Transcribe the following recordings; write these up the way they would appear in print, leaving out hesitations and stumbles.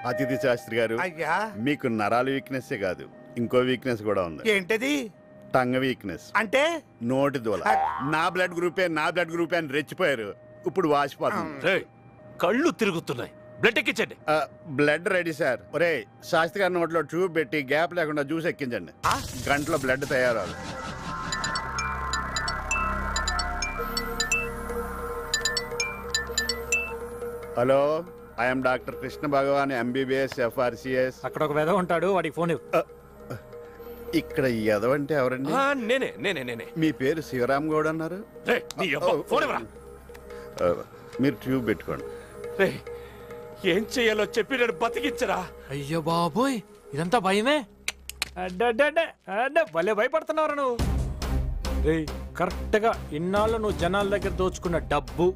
అతిథి శాస్త్రి గారు, అయ్యా మీకు నరాల వీక్నెస్ కాదు, ఇంకో వీక్నెస్ కూడా ఉంది. ఏంటది? Tongue weakness. అంటే నోటి దూల. నా బ్లడ్ గ్రూపే అని రెచ్చిపోయారు. ఇప్పుడు వాసిపోతుంది. కళ్ళు తిరుగుతున్నాయి. బ్లడ్ ఎక్కించండి. Blood ready sir. ఒరే శాస్త్రి గారి నోట్లో ట్యూబ్ పెట్టి గ్యాప్ లేకుండా జ్యూస్ ఎక్కించండి. గంటలో బ్లడ్ తయారవ్వాలి. Hello, I'm doctor Krishna Bhagavan, MBBS FRCS. అక్కడ ఒక వెధవ ఉంటాడు, వాడికి ఫోన్ ఇవ్వు. ఇక్కడ ఎదవంటే ఎవరండి? నేనే. మీ పేరు శివరామ్ గౌడ్ అన్నారు. మీరు ట్యూబ్ పెట్టుకోండి. ఏం చెయ్యాలో చెప్పి నేను బతికించరా. అయ్యో బాబోయ్, ఇదంతా భయమే. భలే భయపడుతున్నావురా నువ్వు. కరెక్ట్ గా ఇన్నాళ్ళు నువ్వు జనాల దగ్గర దోచుకున్న డబ్బు,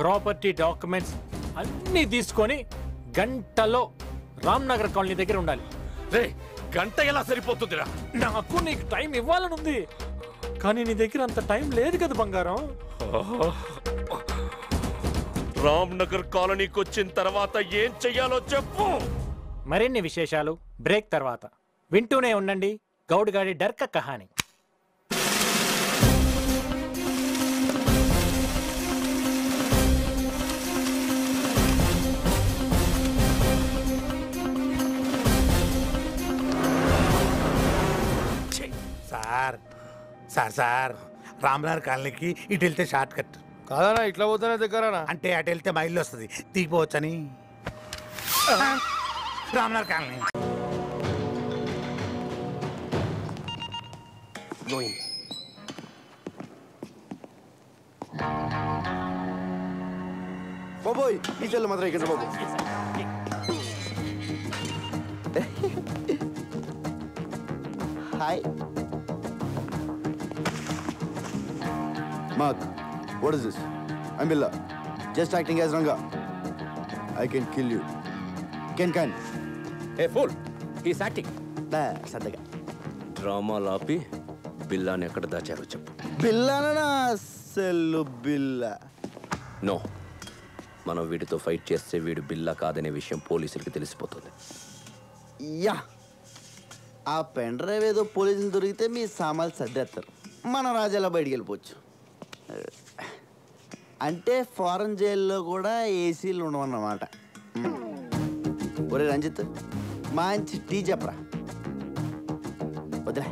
ప్రాపర్టీ, డాక్యుమెంట్స్ అన్నీ తీసుకొని గంటలో రామ్నగర్ కాలనీ దగ్గర ఉండాలి. గంట ఎలా సరిపోతుందిరా? నాకు నీకు టైం ఇవ్వాలనుంది, కానీ నీ దగ్గర అంత టైం లేదు కదా బంగారం. రామ్నగర్ కాలనీకి వచ్చిన తర్వాత ఏం చెయ్యాలో చెప్పు. మరిన్ని విశేషాలు బ్రేక్ తర్వాత వింటూనే ఉండండి. గౌడ్ గాడి డర్క కహాని. సార్ రామ్నగర్ కాలనీకి ఇటు వెళ్తే షార్ట్ కట్ కాదన్నా, ఇట్లా పోతేనే దగ్గరనా? అంటే అటు వెళ్తే మైళ్ళు వస్తుంది, దిగిపోవచ్చని. రామ్నగర్ కాలనీ బాబోయ్, ఈ చెల్లు మాత్రం ఇక్కడ బాబు. Hi Mark, what is this? I'm Billa. Just acting as Ranga. I can kill you. Can. Hey fool, he's acting. సద్దగా డ్రామా లాపి బిల్లాని ఎక్కడ దాచారో చెప్పు. బిల్లానా? సెల్లు బిల్లా. నో, మనం వీడితో ఫైట్ చేస్తే వీడు బిల్లా కాదనే విషయం పోలీసులకి తెలిసిపోతుంది. యా, ఆ పెన్ డ్రైవ్ ఏదో పోలీసులు దొరికితే మీ సామాన్లు సర్దేస్తారు, మన రాజాలా బయటికి వెళ్ళిపోవచ్చు. అంటే ఫారెన్ జైల్లో కూడా ఏసీలు ఉండవన్నమాట. ఒరే రంజిత్, మంచి టీ చెప్పరా. వదిలే,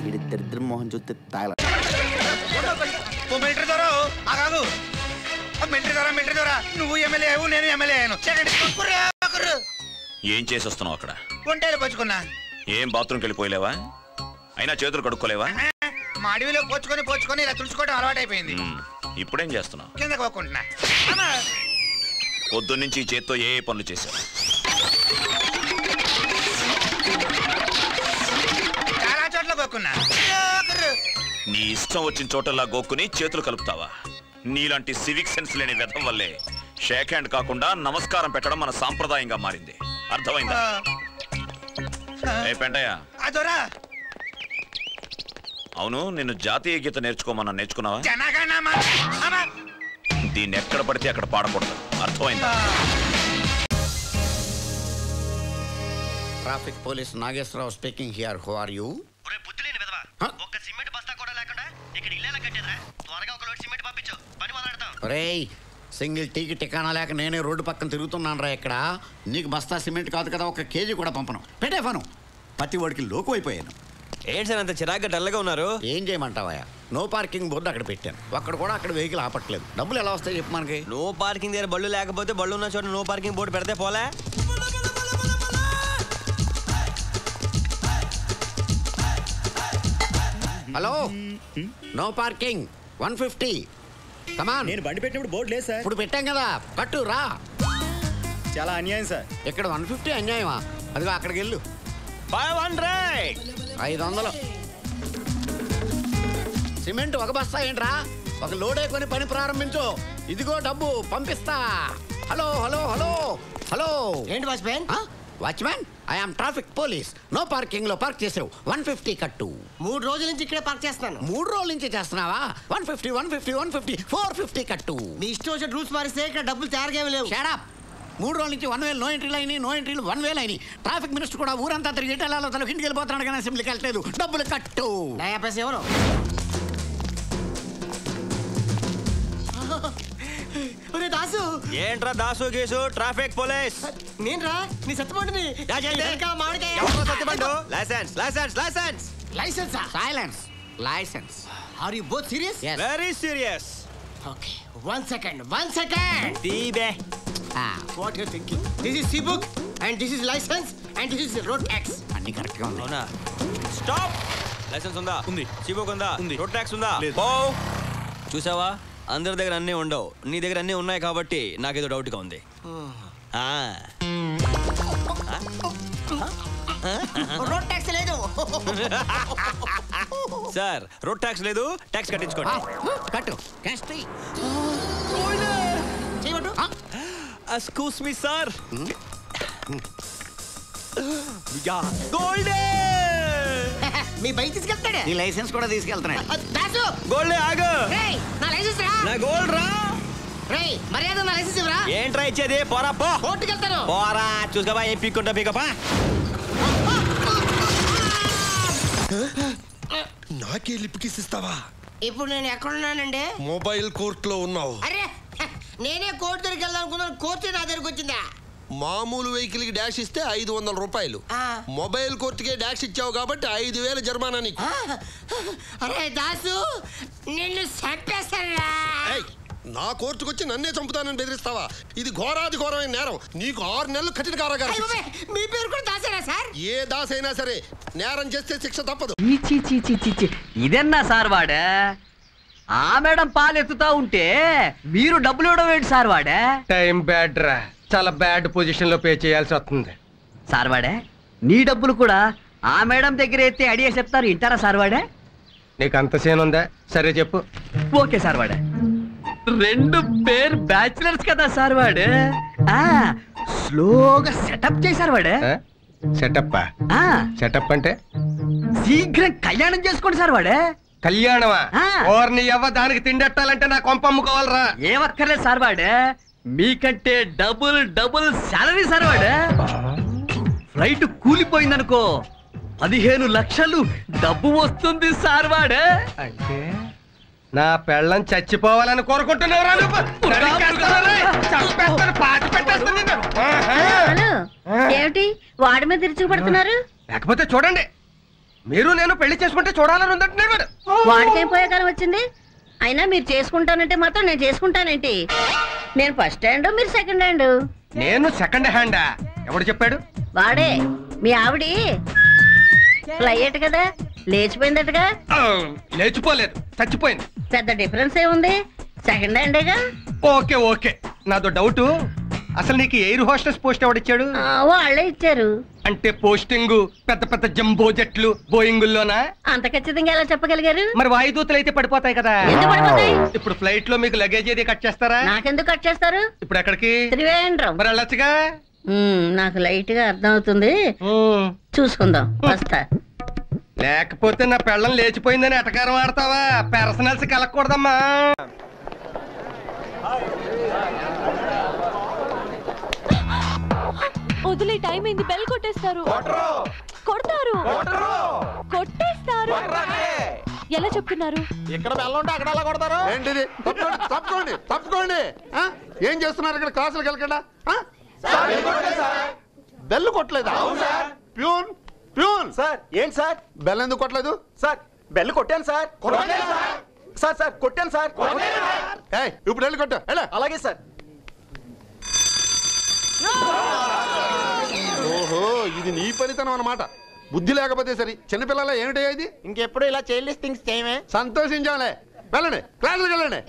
ఇది దరిద్ర మోహన్ చూస్తే తాగల. నువ్వు ఎమ్మెల్యే, నేను ఎమ్మెల్యే అయ్యాను. ఏం చేసి వస్తున్నావు అక్కడ? గుంటేలు పోచుకున్నా. ఏం బాత్రూమ్కి వెళ్ళిపోలేవా? అయినా చేతులు కడుక్కోలేవా? మా అడవిలో పోచుకొని ఇలా తుడుచుకోవడం అలవాటు అయిపోయింది. ఇప్పుడేం చేస్తున్నావు? కింద పోకుంటున్నా. పొద్దున్నుంచి ఈ చేత్తో ఏ పనులు చేశావు? చాలా చోట్ల పోకున్నా. నీ ఇష్టం వచ్చిన చోటల్లా గోక్కుని చేతులు కలుపుతావా? నీలాంటి సివిక్ సెన్స్ లేని వ్యధం వల్లే షేక్ హ్యాండ్ కాకుండా నమస్కారం పెట్టడం మన సాంప్రదాయంగా మారింది. అర్థమైందా? ఏ పెంటయ్య, అవును, నిన్ను జాతీయ గీత నేర్చుకున్నావా? దీన్ని ఎక్కడ పడితే అక్కడ పాడకూడదు. అర్థమైందా? Traffic police Nageswararao speaking here. Who are you? ఒరే బుద్ధిలేని విధవా, ఒక్క సిమెంట్ బస్తా కూడా లేకుండా ఇక్కడ ఇల్లేలా కట్టేదిరా? త్వరగా ఒక లోడ్ సిమెంట్ పంపించు, పని మొదలెడతాం. ఒరేయ్, సింగిల్ టీకి టికానా లేక నేనే రోడ్డు పక్కన తిరుగుతున్నాను రా. ఇక్కడ నీకు బస్తా సిమెంట్ కాదు కదా, ఒక కేజీ కూడా పంపను. పెట్టే ఫను. ప్రతి వాడికి లోకు అయిపోయాను. ఏంటి సార్ అంత చిరాగ్గా డల్గా ఉన్నారు? ఏం చేయమంటావా? నో పార్కింగ్ బోర్డు అక్కడ పెట్టాను. అక్కడ వెహికల్ ఆపట్లేదు. డబ్బులు ఎలా వస్తాయి చెప్పు మనకి? నో పార్కింగ్ దగ్గర బళ్ళు లేకపోతే బళ్ళు ఉన్న చోట నో పార్కింగ్ బోర్డు పెడితే పోలే. Hello, no parking 150. కమాన్. నేను బండి పెట్టినప్పుడు బోర్డు లేదు సార్. ఇప్పుడు పెట్టాం కదా, కట్టు రా. చాలా అన్యాయం సార్. ఇక్కడ 150 అన్యాయమా? అదిగో అక్కడికి వెళ్ళు. 500. సిమెంట్ ఒక బస్తా ఏంట్రా? ఒక లోడే కొని పని ప్రారంభించు. ఇదిగో డబ్బు పంపిస్తా. Hello hello hello hello. ఏంటి watchman? Watchman, I'm traffic police. No parking లో పార్క్ చేసావు, 150 కట్టు. 3 రోజుల నుంచి ఇక్కడే పార్క్ చేస్తాను. 3 రోజుల నుంచి చేస్తున్నావా? 150 150 150 450 కట్టు. మీ ఇష్టం వచ్చిన రూల్స్ మారిస్తే ఇక్కడ డబ్బులు తయారుగా లేవు. Shut up. 3 రోజుల నుంచి 1 వే నో ఎంట్రీలు అయినాయి, నో ఎంట్రీలు 1 వేలు అయినాయి. ట్రాఫిక్ మినిస్టర్ కూడా ఊరంతా తిరిగి ఎటాలలో తనకి ఇంటికి వెళ్ళిపోతున్నాడు కానీ అసెంబ్లీకి వెళ్ళలేదు. డబ్బులు కట్టు. ఎవరు? దాసు ఏంట్రా దాసు గీసు ట్రాఫిక్ పోలీస్ నేనురా నీ సత్యపండుని. Satyapandu license license license license silence license. Are you both serious? Very serious. Okay 1 second తీబే what you thinking? This is C book and this is license and this is road tax. అన్ని correct గా ఉన్నాయి. అవునా? Stop. Licence ఉందా? ఉంది. సీబుక్ ఉందా? ఉంది. Road tax ఉందా? లేదు. చూసావా, అందరి దగ్గర అన్నీ ఉండవు, నీ దగ్గర అన్నీ ఉన్నాయి కాబట్టి నాకేదో డౌట్గా ఉంది. రోడ్ ట్యాక్స్ లేదు సార్, రోడ్ ట్యాక్స్ లేదు, ట్యాక్స్ కట్టించుకోండి. కట్టు క్యాష్ తీ. Excuse me sir. మీ బైక్ తీసుకెళ్తాడే. నీ లైసెన్స్ కూడా తీసుకెళ్తున్నాడు. దాసు గోల్డే ఆగు. రేయ్ నా లైసెన్స్ రా. నా గోల్డ్ రా. రేయ్ మర్యాద నా లైసెన్స్ ఇవ్వరా. ఏంట్రా ఇచ్చేది? పోరా పో. కోర్టుకి వెళ్తాను. పోరా చూసుకోబా, ఏం పీక్కుంటా పీకపా. నాకే లిప్ కిస్ ఇస్తావా? ఇప్పుడు నేను ఎక్కడున్నానండి? మొబైల్ కోర్టులో ఉన్నావు. అరే నేనే కోర్టు దగ్గరికి వెళ్దాం అనుకున్నాను, కోర్టు నా దగ్గరికి వచ్చిందా? మామూలు వెహికల్ కి డాష్ ఇస్తే 500 రూపాయలు, మొబైల్ కోర్టుకే డాష్ ఇచ్చావు కాబట్టి 5000 జరిమానా నీకు. అరే దాసు నిన్ను చంపేస్తారా? నా కోర్టుకు వచ్చి నన్నే చంపుతానని బెదిరిస్తావా? ఇది ఘోరాది ఘోరమైన నేరం. నీకు 6 నెలలు కఠిన కారాగారం. మీ పేరు కూడా దాసేనా సార్? ఏ దాస్ అయినా సరే నేరం చేస్తే శిక్ష తప్పదు. ఇదన్నా సార్ వాడే? ఆ మేడం పాలు ఎత్తుతా ఉంటే మీరు డబ్బులు ఇవ్వడం ఏంటి సార్ వాడే? టైం బ్యాడ్ రా, చాలా బ్యాడ్ పొజిషన్ లో పే చేయాల్సి వస్తుంది. సార్ వాడే నీ డబ్బులు కూడా ఆ మేడం దగ్గర ఎత్తే ఐడియా చెప్తారు, వింటారా సార్ వాడే? నీకు అంత సీన్ ఉందా? సరే చెప్పు. ఓకే సార్ వాడే. 2 పేరు బ్యాచిలర్స్ కదా సార్ వాడే, స్లోగా సెటప్ చేశారు వాడే. సెటప్? సెటప్ అంటే శీఘ్రం కళ్యాణం చేసుకోండి సార్ వాడే. కళ్యాణమా? ఓర్ని ఎవ్వ దానికి తిండెట్టాలంటే నా కొంప అమ్ముకోవాలరా. ఏమక్కర్లేదు సార్ వాడే, మీకంటే డబుల్ డబుల్ సాలరీ సార్ వాడే. ఫ్లైట్ కూలిపోయిందనుకో 15 లక్షలు డబ్బు వస్తుంది సార్ వాడే. అంటే నా పెళ్ళం చచ్చిపోవాలని కోరుకుంటున్నావురా నువ్వు? ఏమిటి వాడి మీద తిరిచిపడుతున్నారు? లేకపోతే చూడండి, మీరు నేను పెళ్లి చేసుకుంటే చూడాలని ఉందంటున్నాడు. వాడికేం పోయే కాలం వచ్చింది? అయినా మీరు చేసుకుంటానంటే మాత్రం నేను చేసుకుంటానేంటి? నేను ఫస్ట్ హ్యాండ్, మీరు సెకండ్ హ్యాండ్. నేను సెకండ్ హ్యాండా? ఎవడు చెప్పాడు? వాడే మీ ఆవిడి ఫ్లైట్ కదా, లేచిపోయిందటగా. లేచిపోలేదు, చచ్చిపోయింది. పెద్ద డిఫరెన్స్ ఏముంది, సెకండ్ హ్యాండేగా. ఓకే ఓకే, నాదో డౌట్, అసలు నీకు ఎయిర్ హోస్టెస్ పోస్ట్ ఎవడిచ్చాడు? వాళ్ళే ఇచ్చారు. అంటే పోస్టింగ్ పెద్ద పెద్ద జంబో జట్లు బోయింగుల్లోనా? అంత ఖచ్చితంగా ఎలా చెప్పగలిగారు? మరి వాయుదూతలు అయితే పడిపోతాయి కదా. ఎందుకు పడిపోతాయి? ఇప్పుడు ఫ్లైట్ లో మీకు లగేజ్ ఏది కట్ చేస్తారా? నాకెందుకు కట్ చేస్తారు? ఇప్పుడు ఎక్కడికి? త్రివేంద్రం. మరి వెళ్ళొచ్చుగా. నాకు లైట్ గా అర్థం అవుతుంది, చూసుకుందాం, వస్తా. లేకపోతే నా పెళ్ళం లేచిపోయిందని ఎటకారం ఆడతావా? పర్సనల్స్ కలగకూడదమ్మా. వదిలే, టైం అయింది, బెల్ కొట్టేస్తారు. కొడతారు, కొట్టేస్తారు. ఎలా చెప్తున్నారు? ఇక్కడ బెల్ ఉంటే అక్కడ ఎలా కొడతారు? ఏంటిది? తప్పుకోండి తప్పుకోండి. ఏం చేస్తున్నారు ఇక్కడ? క్లాసులకు వెళ్ళకుండా బెల్ కొట్టలేదా? Peon peon sir. ఏంటి సార్ బెల్ ఎందుకు కొట్టలేదు? సార్ బెల్ కొట్టాను సార్. సార్ సార్ కొట్టాను సార్. ఇప్పుడు వెళ్ళి కొట్టు. అలాగే సార్. ఓహో, ఇది నీ ఫలితం అన్నమాట. బుద్ధి లేకపోతే సరి. చిన్నపిల్లల ఏమిటి ఇది? ఇంకెప్పుడు ఇలా చైల్డ్లెస్ థింగ్స్ చేయమే. సంతోషించాలే. వెళ్ళండి, క్లాసులకు వెళ్ళండి.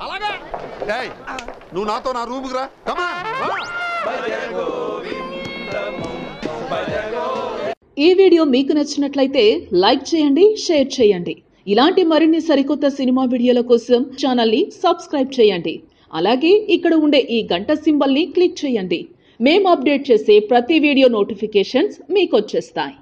నువ్వు నాతో నా రూముకి రా. కమా. ఈ వీడియో మీకు నచ్చినట్లయితే లైక్ చేయండి, షేర్ చేయండి. ఇలాంటి మరిన్ని సరికొత్త సినిమా వీడియోల కోసం ఛానల్ని సబ్స్క్రైబ్ చేయండి. అలాగే ఇక్కడ ఉండే ఈ గంట సింబల్ని క్లిక్ చేయండి. మేము అప్డేట్ చేసే ప్రతి వీడియో నోటిఫికేషన్స్ మీకు వచ్చేస్తాయి.